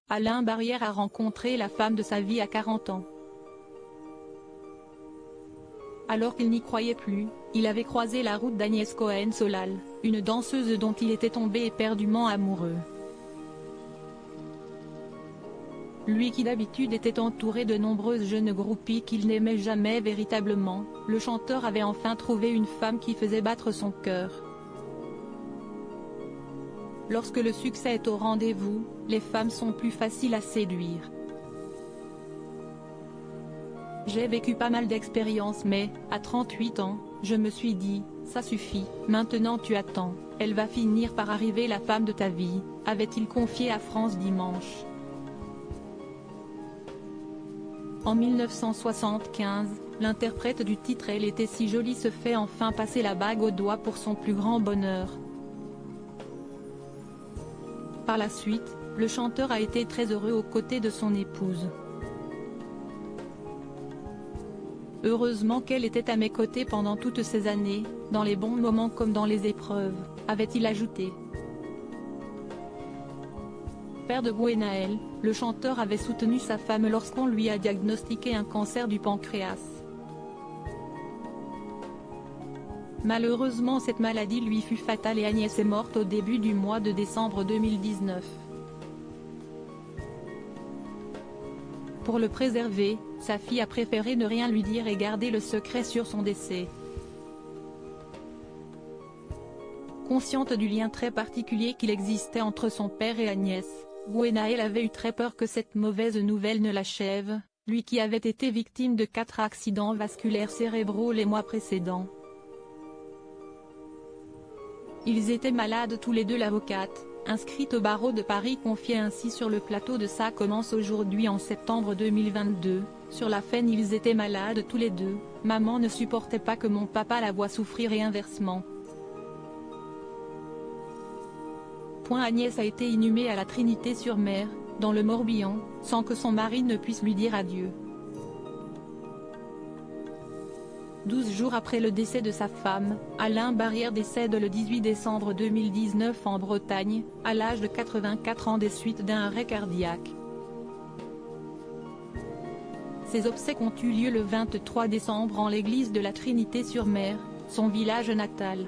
Alain Barrière a rencontré la femme de sa vie à 40 ans. Alors qu'il n'y croyait plus, il avait croisé la route d'Agnès Cohen-Solal, une danseuse dont il était tombé éperdument amoureux. Lui qui d'habitude était entouré de nombreuses jeunes groupies qu'il n'aimait jamais véritablement, le chanteur avait enfin trouvé une femme qui faisait battre son cœur. Lorsque le succès est au rendez-vous, les femmes sont plus faciles à séduire. J'ai vécu pas mal d'expériences mais, à 38 ans, je me suis dit, ça suffit, maintenant tu attends, elle va finir par arriver la femme de ta vie, avait-il confié à France Dimanche. En 1975, l'interprète du titre Elle était si jolie se fait enfin passer la bague au doigt pour son plus grand bonheur. Par la suite, le chanteur a été très heureux aux côtés de son épouse. Heureusement qu'elle était à mes côtés pendant toutes ces années, dans les bons moments comme dans les épreuves, avait-il ajouté. Père de Gwenaël, le chanteur avait soutenu sa femme lorsqu'on lui a diagnostiqué un cancer du pancréas. Malheureusement cette maladie lui fut fatale et Agnès est morte au début du mois de décembre 2019. Pour le préserver, sa fille a préféré ne rien lui dire et garder le secret sur son décès. Consciente du lien très particulier qu'il existait entre son père et Agnès, Gwenaël avait eu très peur que cette mauvaise nouvelle ne l'achève, lui qui avait été victime de 4 accidents vasculaires cérébraux les mois précédents. Ils étaient malades tous les deux. L'avocate, inscrite au barreau de Paris, confiait ainsi sur le plateau de Ça commence aujourd'hui en septembre 2022, sur la fin ils étaient malades tous les deux, maman ne supportait pas que mon papa la voie souffrir et inversement. Agnès a été inhumée à la Trinité-sur-Mer, dans le Morbihan, sans que son mari ne puisse lui dire adieu. 12 jours après le décès de sa femme, Alain Barrière décède le 18 décembre 2019 en Bretagne, à l'âge de 84 ans des suites d'un arrêt cardiaque. Ses obsèques ont eu lieu le 23 décembre en l'église de la Trinité-sur-Mer, son village natal.